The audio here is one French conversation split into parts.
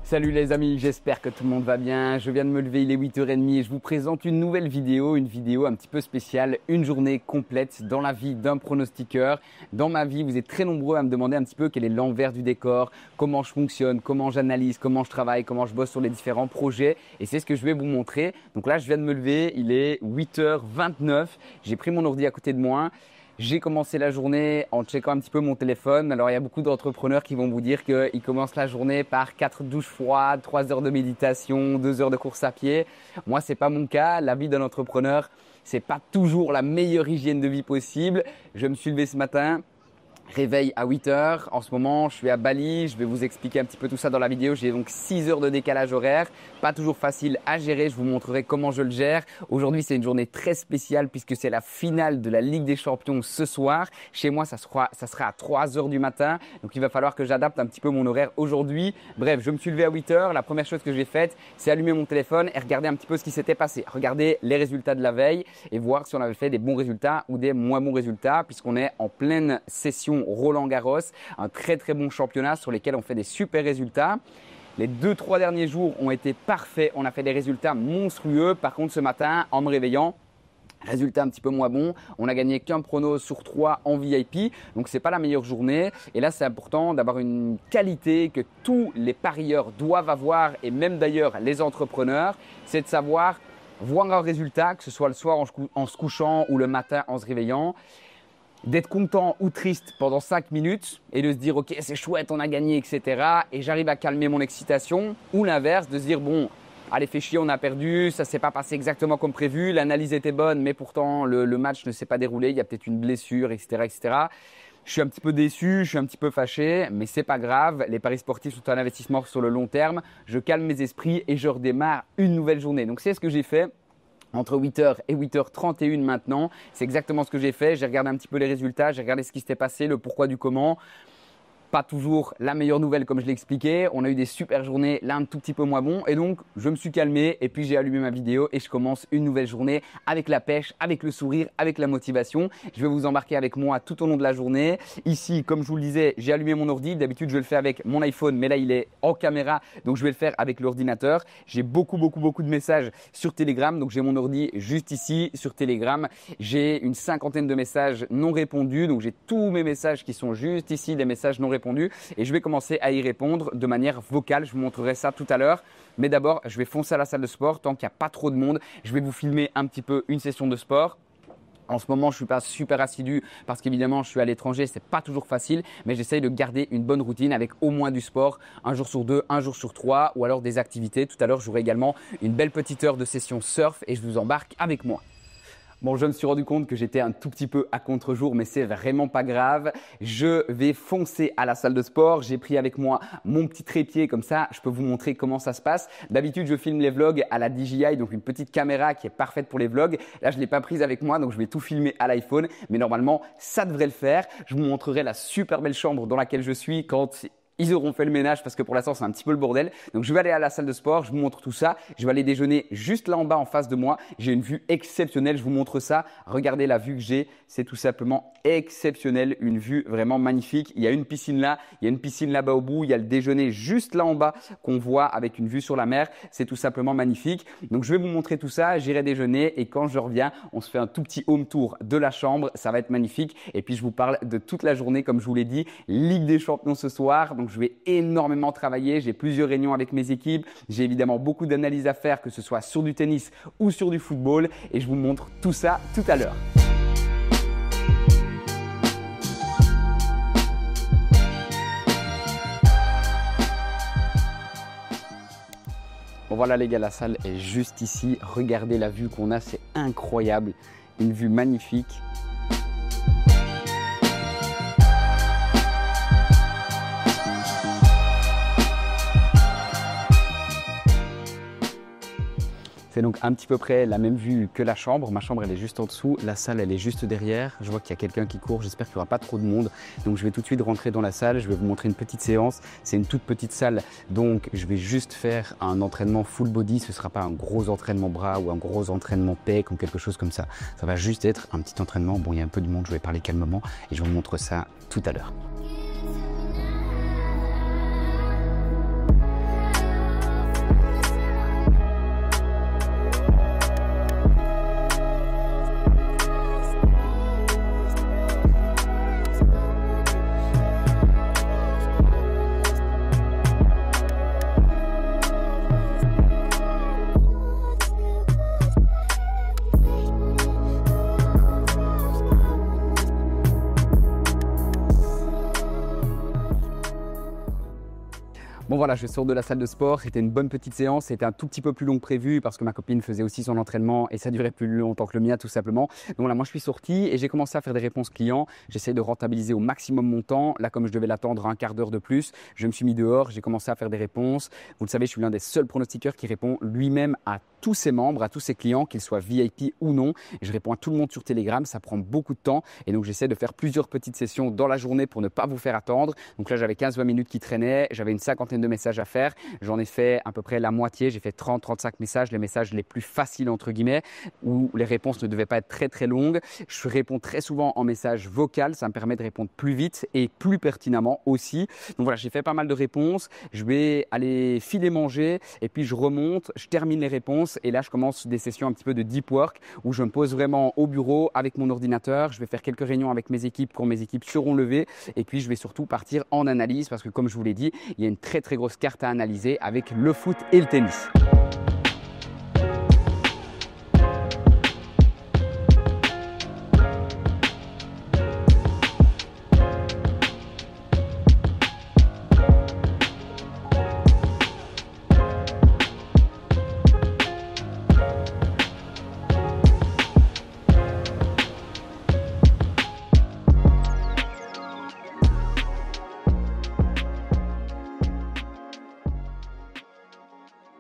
Salut les amis, j'espère que tout le monde va bien. Je viens de me lever, il est 8h30 et je vous présente une nouvelle vidéo, une vidéo un petit peu spéciale, une journée complète dans la vie d'un pronostiqueur. Dans ma vie, vous êtes très nombreux à me demander un petit peu quel est l'envers du décor, comment je fonctionne, comment j'analyse, comment je travaille, comment je bosse sur les différents projets et c'est ce que je vais vous montrer. Donc là, je viens de me lever, il est 8h29, j'ai pris mon ordi à côté de moi. J'ai commencé la journée en checkant un petit peu mon téléphone. Alors, il y a beaucoup d'entrepreneurs qui vont vous dire qu'ils commencent la journée par 4 douches froides, 3 heures de méditation, 2 heures de course à pied. Moi, c'est pas mon cas. La vie d'un entrepreneur, c'est pas toujours la meilleure hygiène de vie possible. Je me suis levé ce matin. Réveil à 8h. En ce moment, je suis à Bali. Je vais vous expliquer un petit peu tout ça dans la vidéo. J'ai donc 6 heures de décalage horaire. Pas toujours facile à gérer. Je vous montrerai comment je le gère. Aujourd'hui, c'est une journée très spéciale puisque c'est la finale de la Ligue des Champions ce soir. Chez moi, ça sera à 3 heures du matin. Donc, il va falloir que j'adapte un petit peu mon horaire aujourd'hui. Bref, je me suis levé à 8h. La première chose que j'ai faite, c'est allumer mon téléphone et regarder un petit peu ce qui s'était passé. Regarder les résultats de la veille et voir si on avait fait des bons résultats ou des moins bons résultats puisqu'on est en pleine session Roland-Garros, un très très bon championnat sur lequel on fait des super résultats. Les 2-3 derniers jours ont été parfaits, on a fait des résultats monstrueux. Par contre, ce matin, en me réveillant, résultat un petit peu moins bon, on a gagné qu'un prono sur 3 en VIP, donc c'est pas la meilleure journée. Et là, c'est important d'avoir une qualité que tous les parieurs doivent avoir, et même d'ailleurs les entrepreneurs, c'est de savoir voir un résultat, que ce soit le soir en se couchant ou le matin en se réveillant, d'être content ou triste pendant 5 minutes et de se dire ok, c'est chouette, on a gagné, etc. Et j'arrive à calmer mon excitation, ou l'inverse, de se dire bon, allez, fais chier, on a perdu, ça s'est pas passé exactement comme prévu, l'analyse était bonne mais pourtant le match ne s'est pas déroulé, il y a peut-être une blessure, etc., etc. Je suis un petit peu déçu, je suis un petit peu fâché, mais c'est pas grave. Les paris sportifs sont un investissement sur le long terme. Je calme mes esprits et je redémarre une nouvelle journée. Donc c'est ce que j'ai fait. Entre 8h et 8h31 maintenant, c'est exactement ce que j'ai fait. J'ai regardé un petit peu les résultats, j'ai regardé ce qui s'était passé, le pourquoi du comment. Pas toujours la meilleure nouvelle comme je l'ai expliqué. On a eu des super journées, là un tout petit peu moins bon. Et donc, je me suis calmé et puis j'ai allumé ma vidéo et je commence une nouvelle journée avec la pêche, avec le sourire, avec la motivation. Je vais vous embarquer avec moi tout au long de la journée. Ici, comme je vous le disais, j'ai allumé mon ordi. D'habitude, je le fais avec mon iPhone, mais là, il est en caméra. Donc, je vais le faire avec l'ordinateur. J'ai beaucoup de messages sur Telegram. Donc, j'ai mon ordi juste ici sur Telegram. J'ai une 50aine de messages non répondus. Donc, j'ai tous mes messages qui sont juste ici, des messages non répondus. Et je vais commencer à y répondre de manière vocale. Je vous montrerai ça tout à l'heure. Mais d'abord, je vais foncer à la salle de sport tant qu'il n'y a pas trop de monde. Je vais vous filmer un petit peu une session de sport. En ce moment, je ne suis pas super assidu parce qu'évidemment, je suis à l'étranger, c'est pas toujours facile, mais j'essaye de garder une bonne routine avec au moins du sport, un jour sur 2, un jour sur 3 ou alors des activités. Tout à l'heure, j'aurai également une belle petite heure de session surf et je vous embarque avec moi. Bon, je me suis rendu compte que j'étais un tout petit peu à contre-jour, mais c'est vraiment pas grave. Je vais foncer à la salle de sport. J'ai pris avec moi mon petit trépied, comme ça, je peux vous montrer comment ça se passe. D'habitude, je filme les vlogs à la DJI, donc une petite caméra qui est parfaite pour les vlogs. Là, je ne l'ai pas prise avec moi, donc je vais tout filmer à l'iPhone. Mais normalement, ça devrait le faire. Je vous montrerai la super belle chambre dans laquelle je suis quand ils auront fait le ménage parce que pour l'instant, c'est un petit peu le bordel. Donc, je vais aller à la salle de sport, je vous montre tout ça. Je vais aller déjeuner juste là en bas en face de moi. J'ai une vue exceptionnelle, je vous montre ça. Regardez la vue que j'ai, c'est tout simplement exceptionnel. Une vue vraiment magnifique. Il y a une piscine là, il y a une piscine là-bas au bout. Il y a le déjeuner juste là en bas qu'on voit avec une vue sur la mer. C'est tout simplement magnifique. Donc, je vais vous montrer tout ça. J'irai déjeuner et quand je reviens, on se fait un tout petit home tour de la chambre. Ça va être magnifique. Et puis, je vous parle de toute la journée, comme je vous l'ai dit. Ligue des Champions ce soir. Donc, je vais énormément travailler. J'ai plusieurs réunions avec mes équipes. J'ai évidemment beaucoup d'analyses à faire, que ce soit sur du tennis ou sur du football. Et je vous montre tout ça tout à l'heure. Bon voilà les gars, la salle est juste ici. Regardez la vue qu'on a, c'est incroyable. Une vue magnifique. C'est donc un petit peu près la même vue que la chambre. Ma chambre, elle est juste en dessous. La salle, elle est juste derrière. Je vois qu'il y a quelqu'un qui court. J'espère qu'il n'y aura pas trop de monde. Donc, je vais tout de suite rentrer dans la salle. Je vais vous montrer une petite séance. C'est une toute petite salle. Donc, je vais juste faire un entraînement full body. Ce ne sera pas un gros entraînement bras ou un gros entraînement pec ou quelque chose comme ça. Ça va juste être un petit entraînement. Bon, il y a un peu de monde. Je vais parler calmement et je vous montre ça tout à l'heure. Bon voilà, je sors de la salle de sport, c'était une bonne petite séance, c'était un tout petit peu plus long que prévu parce que ma copine faisait aussi son entraînement et ça durait plus longtemps que le mien tout simplement. Donc voilà, moi je suis sorti et j'ai commencé à faire des réponses clients, j'essaie de rentabiliser au maximum mon temps. Là comme je devais l'attendre un quart d'heure de plus, je me suis mis dehors, j'ai commencé à faire des réponses. Vous le savez, je suis l'un des seuls pronostiqueurs qui répond lui-même à tous ses membres, à tous ses clients, qu'ils soient VIP ou non. Et je réponds à tout le monde sur Telegram, ça prend beaucoup de temps et donc j'essaie de faire plusieurs petites sessions dans la journée pour ne pas vous faire attendre. Donc là j'avais 15-20 minutes qui traînaient, j'avais une cinquantaine de messages à faire, j'en ai fait à peu près la moitié, j'ai fait 30-35 messages, les messages les plus faciles entre guillemets, où les réponses ne devaient pas être très très longues. Je réponds très souvent en message vocal, ça me permet de répondre plus vite et plus pertinemment aussi. Donc voilà, j'ai fait pas mal de réponses, je vais aller filer manger et puis je remonte, je termine les réponses et là je commence des sessions un petit peu de deep work où je me pose vraiment au bureau avec mon ordinateur, je vais faire quelques réunions avec mes équipes quand mes équipes seront levées et puis je vais surtout partir en analyse parce que comme je vous l'ai dit, il y a une très très grosse carte à analyser avec le foot et le tennis.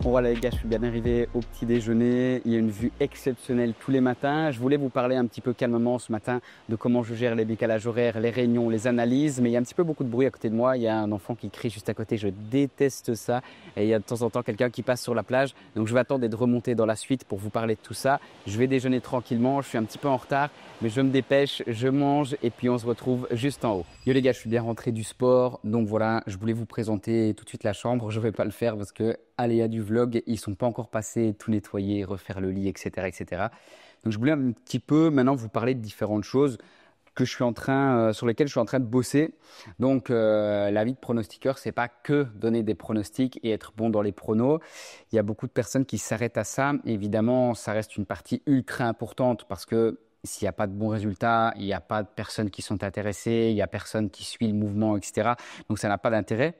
Bon voilà les gars, je suis bien arrivé au petit déjeuner, il y a une vue exceptionnelle tous les matins. Je voulais vous parler un petit peu calmement ce matin de comment je gère les décalages horaires, les réunions, les analyses, mais il y a un petit peu beaucoup de bruit à côté de moi, il y a un enfant qui crie juste à côté, je déteste ça et il y a de temps en temps quelqu'un qui passe sur la plage, donc je vais attendre de remonter dans la suite pour vous parler de tout ça. Je vais déjeuner tranquillement, je suis un petit peu en retard, mais je me dépêche, je mange et puis on se retrouve juste en haut. Yo les gars, je suis bien rentré du sport, donc voilà, je voulais vous présenter tout de suite la chambre, je ne vais pas le faire parce que aléa du vlog, ils sont pas encore passés, tout nettoyer, refaire le lit, etc., etc. Donc je voulais un petit peu maintenant vous parler de différentes choses que je suis en train, sur lesquelles je suis en train de bosser. Donc la vie de pronostiqueur, c'est pas que donner des pronostics et être bon dans les pronos. Il y a beaucoup de personnes qui s'arrêtent à ça. Évidemment, ça reste une partie ultra importante parce que s'il n'y a pas de bons résultats, il n'y a pas de personnes qui sont intéressées, il n'y a personne qui suit le mouvement, etc. Donc ça n'a pas d'intérêt.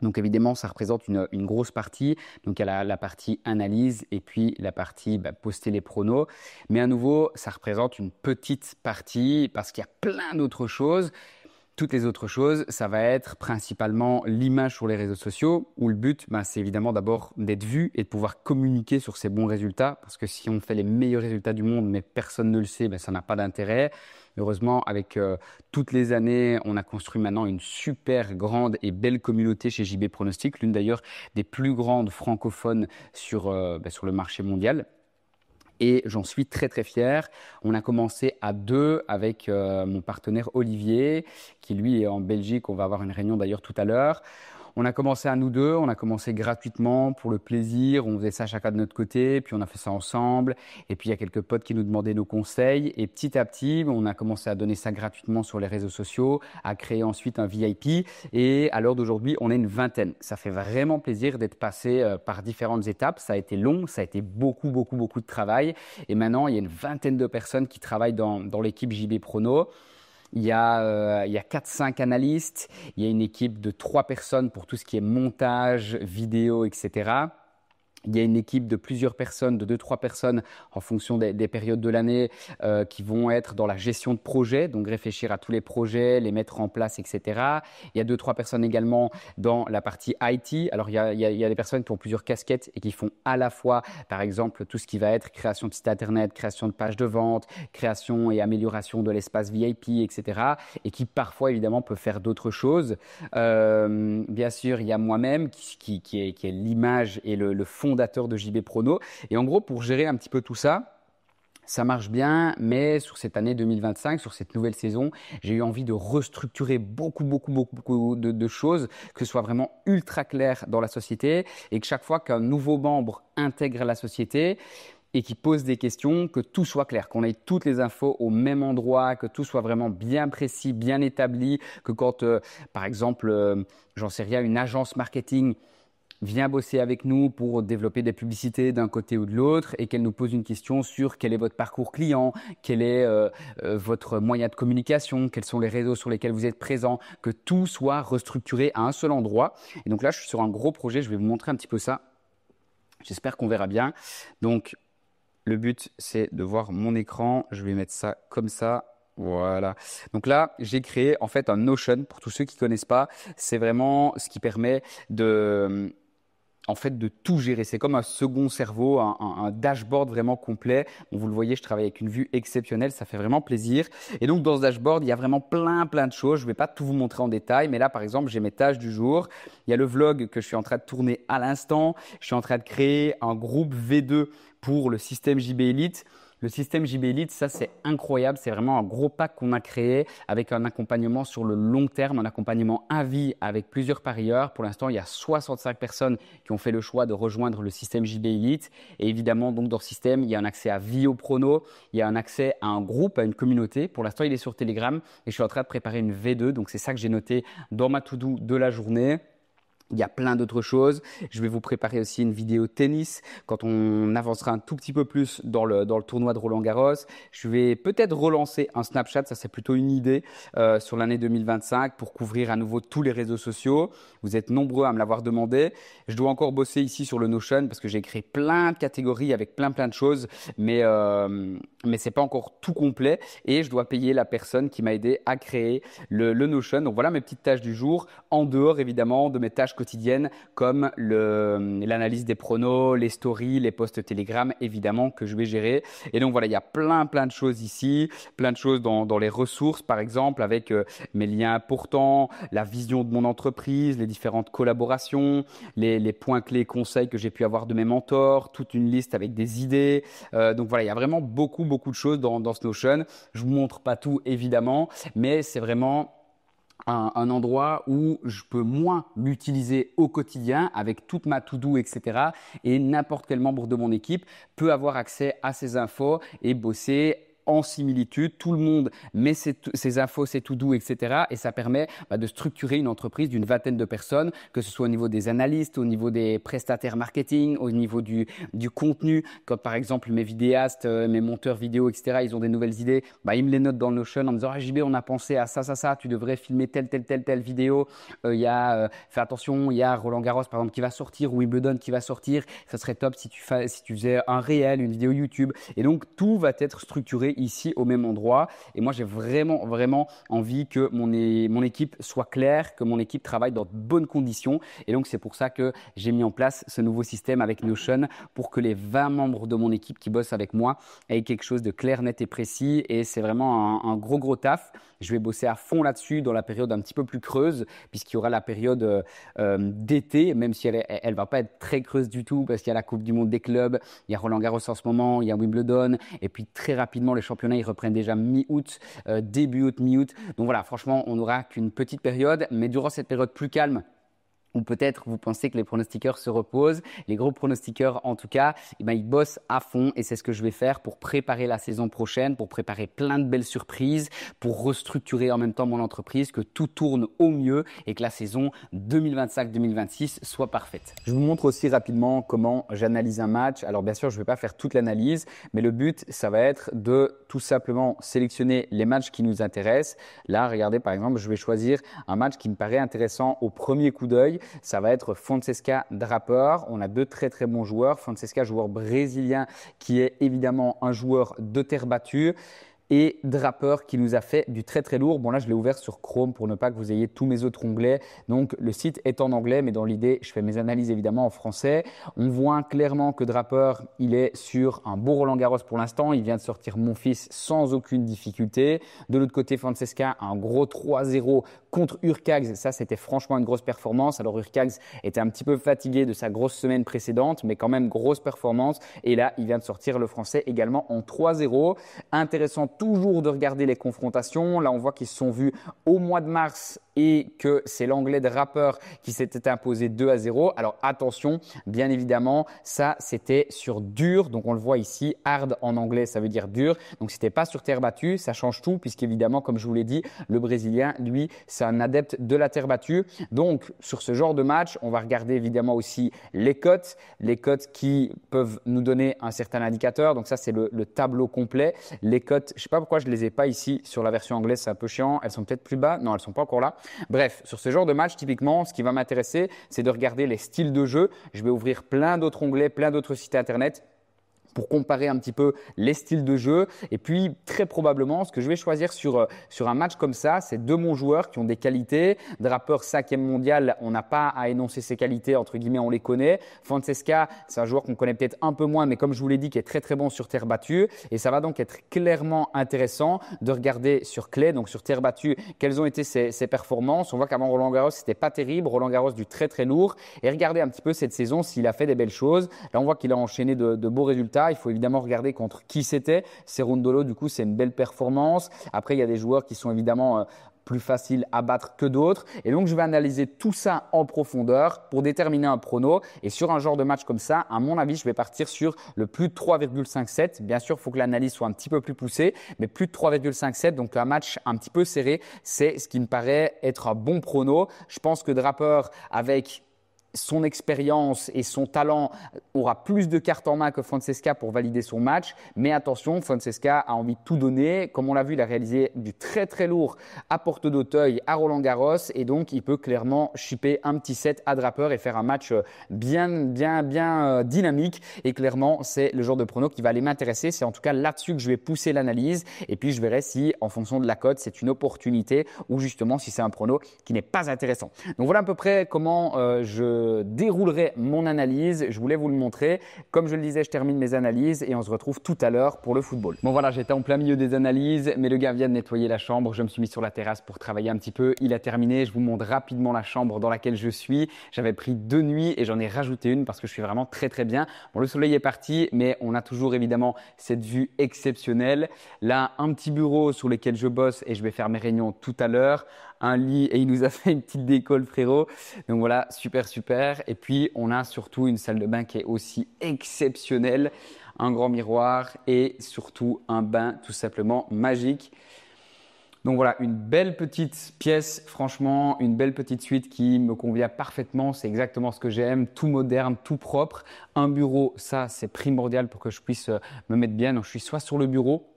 Donc évidemment, ça représente une grosse partie. Donc il y a la partie analyse et puis la partie poster les pronos. Mais à nouveau, ça représente une petite partie parce qu'il y a plein d'autres choses. Toutes les autres choses, ça va être principalement l'image sur les réseaux sociaux où le but, c'est évidemment d'abord d'être vu et de pouvoir communiquer sur ces bons résultats parce que si on fait les meilleurs résultats du monde mais personne ne le sait, ça n'a pas d'intérêt. Heureusement, avec toutes les années, on a construit maintenant une super grande et belle communauté chez JB Pronostic, l'une d'ailleurs des plus grandes francophones sur le marché mondial. Et j'en suis très très fier. On a commencé à 2 avec mon partenaire Olivier, qui lui est en Belgique. On va avoir une réunion d'ailleurs tout à l'heure. On a commencé à nous 2, on a commencé gratuitement pour le plaisir, on faisait ça chacun de notre côté, puis on a fait ça ensemble. Et puis il y a quelques potes qui nous demandaient nos conseils. Et petit à petit, on a commencé à donner ça gratuitement sur les réseaux sociaux, à créer ensuite un VIP. Et à l'heure d'aujourd'hui, on est une vingtaine. Ça fait vraiment plaisir d'être passé par différentes étapes. Ça a été long, ça a été beaucoup de travail. Et maintenant, il y a une vingtaine de personnes qui travaillent dans l'équipe JB Prono. Il y a 4-5 analystes, il y a une équipe de 3 personnes pour tout ce qui est montage, vidéo, etc. Il y a une équipe de plusieurs personnes, de 2-3 personnes en fonction des périodes de l'année qui vont être dans la gestion de projets, donc réfléchir à tous les projets, les mettre en place, etc. Il y a 2-3 personnes également dans la partie IT. Alors, il y a des personnes qui ont plusieurs casquettes et qui font à la fois, par exemple, tout ce qui va être création de site internet, création de pages de vente, création et amélioration de l'espace VIP, etc. Et qui parfois, évidemment, peuvent faire d'autres choses. Bien sûr, il y a moi-même qui est l'image et le fondateur de JB Prono. Et en gros, pour gérer un petit peu tout ça, ça marche bien, mais sur cette année 2025, sur cette nouvelle saison, j'ai eu envie de restructurer beaucoup de choses, que ce soit vraiment ultra clair dans la société et que chaque fois qu'un nouveau membre intègre la société et qui pose des questions, que tout soit clair, qu'on ait toutes les infos au même endroit, que tout soit vraiment bien précis, bien établi, que quand, par exemple, j'en sais rien, une agence marketing vient bosser avec nous pour développer des publicités d'un côté ou de l'autre et qu'elle nous pose une question sur quel est votre parcours client, quel est votre moyen de communication, quels sont les réseaux sur lesquels vous êtes présent, que tout soit restructuré à un seul endroit. Et donc là, je suis sur un gros projet, je vais vous montrer un petit peu ça. J'espère qu'on verra bien. Donc, le but, c'est de voir mon écran. Je vais mettre ça comme ça. Voilà. Donc là, j'ai créé en fait un Notion. Pour tous ceux qui ne connaissent pas, c'est vraiment ce qui permet de tout gérer. C'est comme un second cerveau, un dashboard vraiment complet. Bon, vous le voyez, je travaille avec une vue exceptionnelle, ça fait vraiment plaisir. Et donc dans ce dashboard, il y a vraiment plein de choses. Je ne vais pas tout vous montrer en détail, mais là par exemple, j'ai mes tâches du jour. Il y a le vlog que je suis en train de tourner à l'instant. Je suis en train de créer un groupe V2 pour le système JB Elite. Le système JB Elite, ça c'est incroyable, c'est vraiment un gros pack qu'on a créé avec un accompagnement sur le long terme, un accompagnement à vie avec plusieurs parieurs. Pour l'instant, il y a 65 personnes qui ont fait le choix de rejoindre le système JB Elite. Et évidemment, donc dans ce système, il y a un accès à vie au prono, il y a un accès à un groupe, à une communauté. Pour l'instant, il est sur Telegram et je suis en train de préparer une V2. Donc c'est ça que j'ai noté dans ma to-do de la journée. Il y a plein d'autres choses. Je vais vous préparer aussi une vidéo tennis quand on avancera un tout petit peu plus dans le tournoi de Roland-Garros. Je vais peut-être relancer un Snapchat, ça c'est plutôt une idée sur l'année 2025 pour couvrir à nouveau tous les réseaux sociaux. Vous êtes nombreux à me l'avoir demandé. Je dois encore bosser ici sur le Notion parce que j'ai créé plein de catégories avec plein de choses, mais c'est pas encore tout complet et je dois payer la personne qui m'a aidé à créer le Notion. Donc voilà mes petites tâches du jour, en dehors évidemment de mes tâches quotidiennes comme l'analyse des pronos, les stories, les posts Telegram évidemment que je vais gérer. Et donc voilà, il y a plein de choses ici, plein de choses dans les ressources par exemple avec mes liens importants, la vision de mon entreprise, les différentes collaborations, les points clés conseils que j'ai pu avoir de mes mentors, toute une liste avec des idées. Donc voilà, il y a vraiment beaucoup de choses dans ce Notion. Je vous montre pas tout évidemment, mais c'est vraiment un endroit où je peux moi l'utiliser au quotidien avec toute ma to-do, etc. Et n'importe quel membre de mon équipe peut avoir accès à ces infos et bosser en similitude. Tout le monde met ses infos, ses to-do, etc. Et ça permet de structurer une entreprise d'une vingtaine de personnes, que ce soit au niveau des analystes, au niveau des prestataires marketing, au niveau du contenu. Quand par exemple mes vidéastes, mes monteurs vidéo, etc., ils ont des nouvelles idées, ils me les notent dans le Notion en me disant « Ah JB, on a pensé à ça, tu devrais filmer telle vidéo. Fais attention, il y a Roland Garros par exemple qui va sortir, ou Wimbledon qui va sortir. Ça serait top si tu faisais un réel, une vidéo YouTube. » Et donc tout va être structuré ici au même endroit. Et moi, j'ai vraiment envie que mon équipe soit claire, que mon équipe travaille dans de bonnes conditions. Et donc, c'est pour ça que j'ai mis en place ce nouveau système avec Notion pour que les 20 membres de mon équipe qui bossent avec moi aient quelque chose de clair, net et précis. Et c'est vraiment un gros taf. Je vais bosser à fond là-dessus dans la période un petit peu plus creuse, puisqu'il y aura la période d'été, même si elle va pas être très creuse du tout, parce qu'il y a la Coupe du Monde des clubs, il y a Roland Garros en ce moment, il y a Wimbledon, et puis très rapidement, les championnats, ils reprennent déjà mi-août, début août, mi-août. Donc voilà, franchement, on n'aura qu'une petite période, mais durant cette période plus calme, ou peut-être vous pensez que les pronostiqueurs se reposent. Les gros pronostiqueurs, en tout cas, ils bossent à fond et c'est ce que je vais faire pour préparer la saison prochaine, pour préparer plein de belles surprises, pour restructurer en même temps mon entreprise, que tout tourne au mieux et que la saison 2025-2026 soit parfaite. Je vous montre aussi rapidement comment j'analyse un match. Alors bien sûr, je ne vais pas faire toute l'analyse, mais le but, ça va être de tout simplement sélectionner les matchs qui nous intéressent. Là, regardez, par exemple, je vais choisir un match qui me paraît intéressant au premier coup d'œil. Ça va être Fonseca Draper. On a deux très bons joueurs. Fonseca, joueur brésilien qui est évidemment un joueur de terre battue. Et Draper qui nous a fait du très lourd. Bon là, je l'ai ouvert sur Chrome pour ne pas que vous ayez tous mes autres onglets. Donc le site est en anglais, mais dans l'idée, je fais mes analyses évidemment en français. On voit clairement que Draper, il est sur un beau Roland Garros pour l'instant. Il vient de sortir Monfils sans aucune difficulté. De l'autre côté, Fonseca, un gros 3-0 contre Hurkacz. Ça, c'était franchement une grosse performance. Alors Hurkacz était un petit peu fatigué de sa grosse semaine précédente, mais quand même grosse performance. Et là, il vient de sortir le Français également en 3-0. Intéressant toujours de regarder les confrontations. Là, on voit qu'ils se sont vus au mois de mars et que c'est l'Anglais Draper qui s'était imposé 2-0. Alors attention, bien évidemment, ça c'était sur dur. Donc on le voit ici, hard en anglais, ça veut dire dur. Donc c'était pas sur terre battue, ça change tout puisqu'évidemment, comme je vous l'ai dit, le Brésilien, lui, c'est un adepte de la terre battue. Donc sur ce genre de match, on va regarder évidemment aussi les cotes qui peuvent nous donner un certain indicateur. Donc ça, c'est le tableau complet. Les cotes, je ne sais pas pourquoi je ne les ai pas ici sur la version anglaise, c'est un peu chiant. Elles sont peut-être plus bas. Non, elles ne sont pas encore là. Bref, sur ce genre de match, typiquement, ce qui va m'intéresser, c'est de regarder les styles de jeu. Je vais ouvrir plein d'autres onglets, plein d'autres sites internet pour comparer un petit peu les styles de jeu. Et puis, très probablement, ce que je vais choisir sur un match comme ça, c'est deux bons joueurs qui ont des qualités. Draper, 5e mondial, on n'a pas à énoncer ses qualités, entre guillemets, on les connaît. Fonseca, c'est un joueur qu'on connaît peut-être un peu moins, mais comme je vous l'ai dit, qui est très très bon sur terre battue. Et ça va donc être clairement intéressant de regarder sur clé, donc sur terre battue, quelles ont été ses performances. On voit qu'avant Roland Garros, c'était pas terrible. Roland Garros, du très très lourd. Et regardez un petit peu cette saison s'il a fait des belles choses. Là, on voit qu'il a enchaîné de beaux résultats. Il faut évidemment regarder contre qui c'était. Cerundolo, du coup, c'est une belle performance. Après, il y a des joueurs qui sont évidemment plus faciles à battre que d'autres. Et donc, je vais analyser tout ça en profondeur pour déterminer un prono. Et sur un genre de match comme ça, à mon avis, je vais partir sur le plus de 3,57. Bien sûr, il faut que l'analyse soit un petit peu plus poussée, mais plus de 3,57. Donc, un match un petit peu serré, c'est ce qui me paraît être un bon prono. Je pense que Draper, avec son expérience et son talent, aura plus de cartes en main que Fonseca pour valider son match. Mais attention, Fonseca a envie de tout donner. Comme on l'a vu, il a réalisé du très très lourd à Porte d'Auteuil, à Roland Garros. Et donc, il peut clairement chipper un petit set à Draper et faire un match bien dynamique. Et clairement, c'est le genre de prono qui va aller m'intéresser. C'est en tout cas là-dessus que je vais pousser l'analyse. Et puis, je verrai si, en fonction de la cote, c'est une opportunité ou justement si c'est un prono qui n'est pas intéressant. Donc, voilà à peu près comment je déroulerai mon analyse. Je voulais vous le montrer. Comme je le disais, je termine mes analyses et on se retrouve tout à l'heure pour le football. Bon voilà, j'étais en plein milieu des analyses, mais le gars vient de nettoyer la chambre. Je me suis mis sur la terrasse pour travailler un petit peu. Il a terminé. Je vous montre rapidement la chambre dans laquelle je suis. J'avais pris 2 nuits et j'en ai rajouté une parce que je suis vraiment très très bien. Bon, le soleil est parti, mais on a toujours évidemment cette vue exceptionnelle. Là, un petit bureau sur lequel je bosse et je vais faire mes réunions tout à l'heure. Un lit et il nous a fait une petite déco, le frérot. Donc voilà, super. Et puis, on a surtout une salle de bain qui est aussi exceptionnelle. Un grand miroir et surtout un bain tout simplement magique. Donc voilà, une belle petite pièce, franchement, une belle petite suite qui me convient parfaitement. C'est exactement ce que j'aime, tout moderne, tout propre. Un bureau, ça c'est primordial pour que je puisse me mettre bien. Donc je suis soit sur le bureau,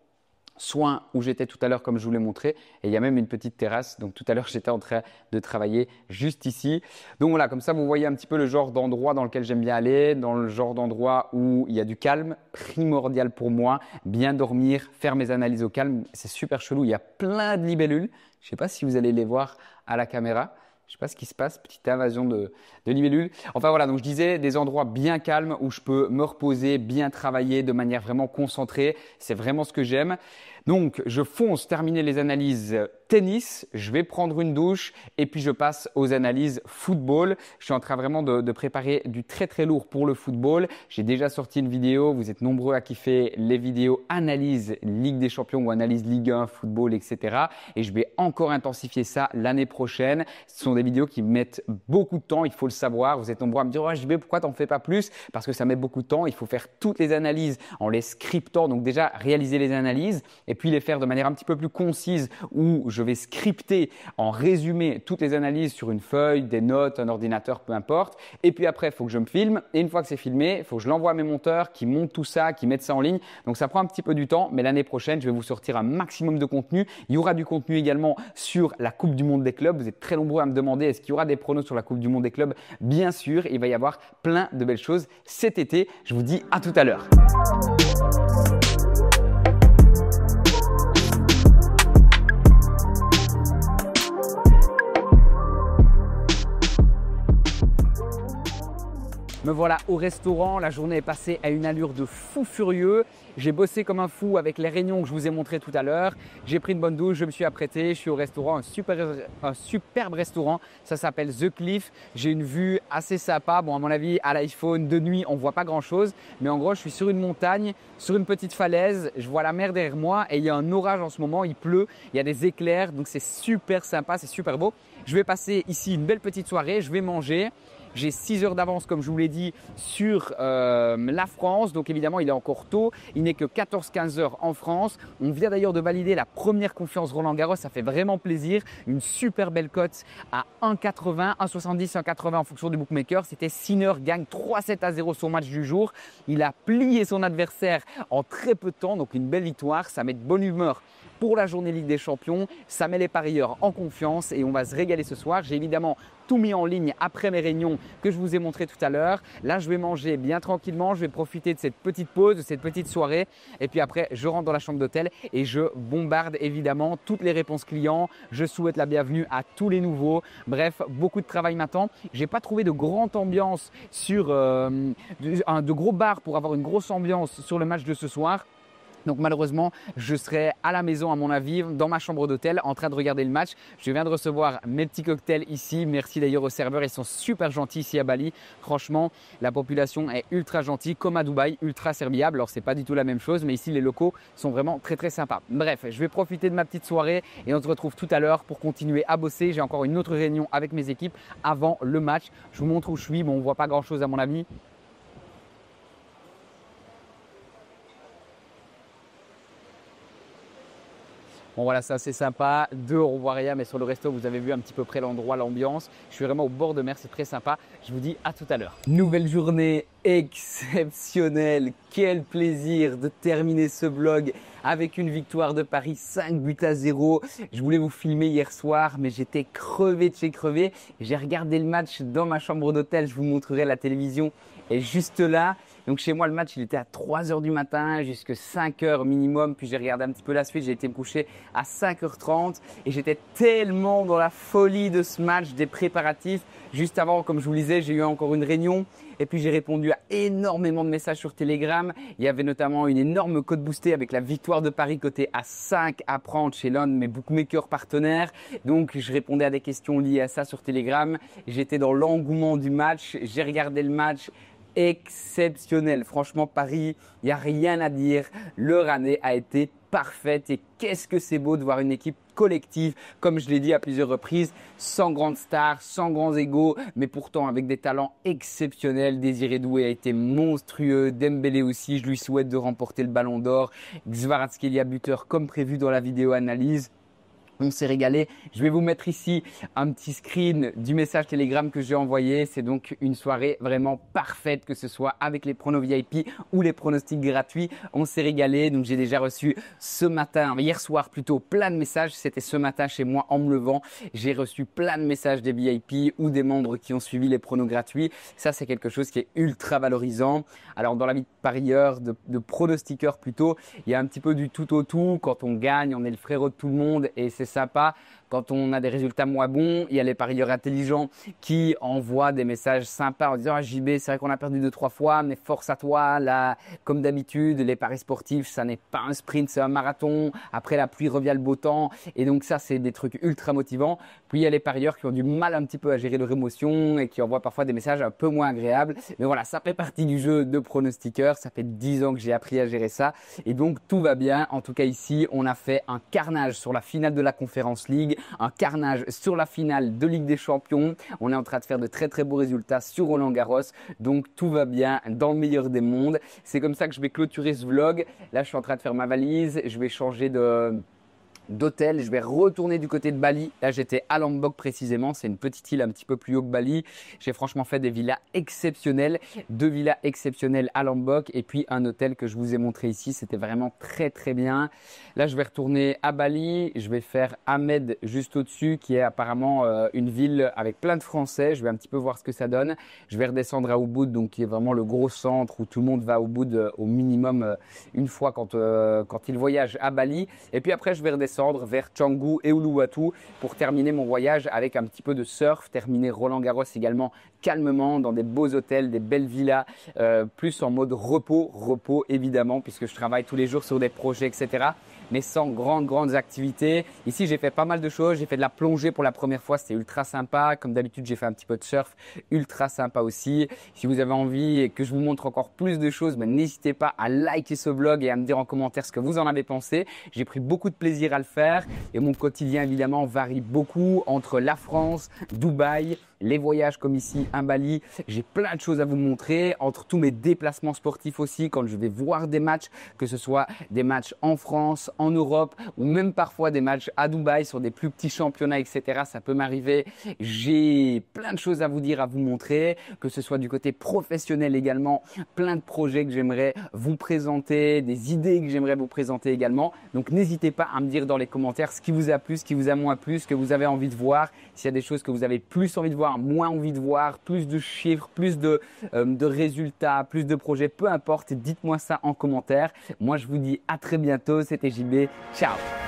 soit où j'étais tout à l'heure comme je vous l'ai montré, et il y a même une petite terrasse. Donc tout à l'heure j'étais en train de travailler juste ici. Donc voilà, comme ça vous voyez un petit peu le genre d'endroit dans lequel j'aime bien aller, dans le genre d'endroit où il y a du calme, primordial pour moi, bien dormir, faire mes analyses au calme. C'est super chelou, il y a plein de libellules. Je ne sais pas si vous allez les voir à la caméra. Je ne sais pas ce qui se passe, petite invasion de libellules. Enfin voilà, donc je disais des endroits bien calmes où je peux me reposer, bien travailler de manière vraiment concentrée. C'est vraiment ce que j'aime. Donc je fonce terminer les analyses tennis, je vais prendre une douche et puis je passe aux analyses football. Je suis en train vraiment de préparer du très très lourd pour le football. J'ai déjà sorti une vidéo, vous êtes nombreux à kiffer les vidéos analyse Ligue des Champions ou analyse Ligue 1, football, etc. Et je vais encore intensifier ça l'année prochaine. Ce sont des vidéos qui mettent beaucoup de temps, il faut le savoir. Vous êtes nombreux à me dire « JB, pourquoi t'en fais pas plus ?» Parce que ça met beaucoup de temps, il faut faire toutes les analyses en les scriptant. Donc déjà, réaliser les analyses et puis les faire de manière un petit peu plus concise où je vais scripter en résumé toutes les analyses sur une feuille, des notes, un ordinateur, peu importe. Et puis après, il faut que je me filme. Et une fois que c'est filmé, il faut que je l'envoie à mes monteurs qui montent tout ça, qui mettent ça en ligne. Donc ça prend un petit peu du temps, mais l'année prochaine, je vais vous sortir un maximum de contenu. Il y aura du contenu également sur la Coupe du Monde des clubs. Vous êtes très nombreux à me demander est-ce qu'il y aura des pronos sur la Coupe du Monde des clubs? Bien sûr, il va y avoir plein de belles choses cet été. Je vous dis à tout à l'heure. Me voilà au restaurant, la journée est passée à une allure de fou furieux. J'ai bossé comme un fou avec les réunions que je vous ai montrées tout à l'heure. J'ai pris une bonne douche, je me suis apprêté, je suis au restaurant, un superbe restaurant. Ça s'appelle The Cliff. J'ai une vue assez sympa. Bon, à mon avis, à l'iPhone, de nuit, on ne voit pas grand-chose. Mais en gros, je suis sur une montagne, sur une petite falaise. Je vois la mer derrière moi et il y a un orage en ce moment. Il pleut, il y a des éclairs. Donc, c'est super sympa, c'est super beau. Je vais passer ici une belle petite soirée. Je vais manger. J'ai 6 heures d'avance, comme je vous l'ai dit, sur la France. Donc évidemment, il est encore tôt. Il n'est que 14-15 heures en France. On vient d'ailleurs de valider la première confiance Roland-Garros. Ça fait vraiment plaisir. Une super belle cote à 1,80, 1,70, 1,80 en fonction du bookmaker. C'était Sinner gagne 3-7-0 son match du jour. Il a plié son adversaire en très peu de temps. Donc une belle victoire. Ça met de bonne humeur pour la journée Ligue des Champions. Ça met les parieurs en confiance et on va se régaler ce soir. J'ai évidemment tout mis en ligne après mes réunions que je vous ai montré tout à l'heure. Là, je vais manger bien tranquillement. Je vais profiter de cette petite pause, de cette petite soirée. Et puis après, je rentre dans la chambre d'hôtel et je bombarde évidemment toutes les réponses clients. Je souhaite la bienvenue à tous les nouveaux. Bref, beaucoup de travail m'attend. Je n'ai pas trouvé de grande ambiance sur de gros bars pour avoir une grosse ambiance sur le match de ce soir. Donc malheureusement, je serai à la maison à mon avis, dans ma chambre d'hôtel, en train de regarder le match. Je viens de recevoir mes petits cocktails ici. Merci d'ailleurs aux serveurs, ils sont super gentils ici à Bali. Franchement, la population est ultra gentille, comme à Dubaï, ultra serviable. Alors c'est pas du tout la même chose, mais ici les locaux sont vraiment très sympas. Bref, je vais profiter de ma petite soirée et on se retrouve tout à l'heure pour continuer à bosser. J'ai encore une autre réunion avec mes équipes avant le match. Je vous montre où je suis, bon on voit pas grand chose à mon avis. Bon voilà, ça c'est sympa. Dehors on voit rien, mais sur le resto vous avez vu un petit peu près l'endroit, l'ambiance. Je suis vraiment au bord de mer, c'est très sympa. Je vous dis à tout à l'heure. Nouvelle journée exceptionnelle. Quel plaisir de terminer ce vlog avec une victoire de Paris 5-0. Je voulais vous filmer hier soir, mais j'étais crevé de chez crevé. J'ai regardé le match dans ma chambre d'hôtel. Je vous montrerai la télévision est juste là. Donc chez moi, le match, il était à 3 heures du matin jusqu'à 5 heures minimum. Puis j'ai regardé un petit peu la suite. J'ai été me coucher à 5h30 et j'étais tellement dans la folie de ce match, des préparatifs. Juste avant, comme je vous le disais, j'ai eu encore une réunion et puis j'ai répondu à énormément de messages sur Telegram. Il y avait notamment une énorme cote boostée avec la victoire de Paris côté à 5 à prendre chez l'un de mes bookmakers partenaires. Donc je répondais à des questions liées à ça sur Telegram. J'étais dans l'engouement du match. J'ai regardé le match. Exceptionnel. Franchement, Paris, il n'y a rien à dire. Leur année a été parfaite et qu'est-ce que c'est beau de voir une équipe collective, comme je l'ai dit à plusieurs reprises, sans grandes stars, sans grands égos, mais pourtant avec des talents exceptionnels. Désiré Doué a été monstrueux, Dembélé aussi, je lui souhaite de remporter le Ballon d'Or, Kvaratskhelia buteur comme prévu dans la vidéo analyse. On s'est régalé. Je vais vous mettre ici un petit screen du message Telegram que j'ai envoyé. C'est donc une soirée vraiment parfaite, que ce soit avec les pronos VIP ou les pronostics gratuits. On s'est régalé. Donc j'ai déjà reçu ce matin, hier soir plutôt, plein de messages. C'était ce matin chez moi en me levant. J'ai reçu plein de messages des VIP ou des membres qui ont suivi les pronos gratuits. Ça, c'est quelque chose qui est ultra valorisant. Alors dans la vie de parieur, de pronostiqueur plutôt, il y a un petit peu du tout au tout. Quand on gagne, on est le frérot de tout le monde et c'est sympa. Quand on a des résultats moins bons, il y a les parieurs intelligents qui envoient des messages sympas en disant ah, JB, c'est vrai qu'on a perdu 2-3 fois, mais force à toi. Là, comme d'habitude, les paris sportifs, ça n'est pas un sprint, c'est un marathon. Après la pluie revient le beau temps. Et donc ça, c'est des trucs ultra motivants. Puis il y a les parieurs qui ont du mal un petit peu à gérer leur émotion et qui envoient parfois des messages un peu moins agréables. Mais voilà, ça fait partie du jeu de pronostiqueur. Ça fait 10 ans que j'ai appris à gérer ça. Et donc tout va bien. En tout cas ici, on a fait un carnage sur la finale de la Conference League. Un carnage sur la finale de Ligue des Champions. On est en train de faire de très beaux résultats sur Roland-Garros. Donc tout va bien dans le meilleur des mondes. C'est comme ça que je vais clôturer ce vlog. Là, je suis en train de faire ma valise. Je vais changer d'hôtel. Je vais retourner du côté de Bali. Là, j'étais à Lombok précisément. C'est une petite île un petit peu plus haut que Bali. J'ai franchement fait des villas exceptionnelles. 2 villas exceptionnelles à Lombok et puis un hôtel que je vous ai montré ici. C'était vraiment très bien. Là, je vais retourner à Bali. Je vais faire Ahmed juste au-dessus qui est apparemment une ville avec plein de Français. Je vais un petit peu voir ce que ça donne. Je vais redescendre à Ubud, donc qui est vraiment le gros centre où tout le monde va à Ubud au minimum une fois quand il voyage à Bali. Et puis après, je vais redescendre descendre vers Canggu et Uluwatu pour terminer mon voyage avec un petit peu de surf, terminer Roland-Garros également calmement dans des beaux hôtels, des belles villas, plus en mode repos évidemment puisque je travaille tous les jours sur des projets, etc. Mais sans grandes activités. Ici, j'ai fait pas mal de choses. J'ai fait de la plongée pour la première fois. C'était ultra sympa. Comme d'habitude, j'ai fait un petit peu de surf. Ultra sympa aussi. Si vous avez envie et que je vous montre encore plus de choses, n'hésitez pas à liker ce vlog et à me dire en commentaire ce que vous en avez pensé. J'ai pris beaucoup de plaisir à le faire. Et mon quotidien, évidemment, varie beaucoup entre la France, Dubaï, les voyages comme ici à Bali. J'ai plein de choses à vous montrer entre tous mes déplacements sportifs aussi quand je vais voir des matchs, que ce soit des matchs en France, en Europe ou même parfois des matchs à Dubaï sur des plus petits championnats, etc. Ça peut m'arriver. J'ai plein de choses à vous dire, à vous montrer, que ce soit du côté professionnel également, plein de projets que j'aimerais vous présenter, des idées que j'aimerais vous présenter également. Donc n'hésitez pas à me dire dans les commentaires ce qui vous a plu, ce qui vous a moins plu, ce que vous avez envie de voir, s'il y a des choses que vous avez plus envie de voir, moins envie de voir, plus de chiffres, plus de résultats, plus de projets, peu importe, dites-moi ça en commentaire. Moi, je vous dis à très bientôt. C'était JB. Ciao!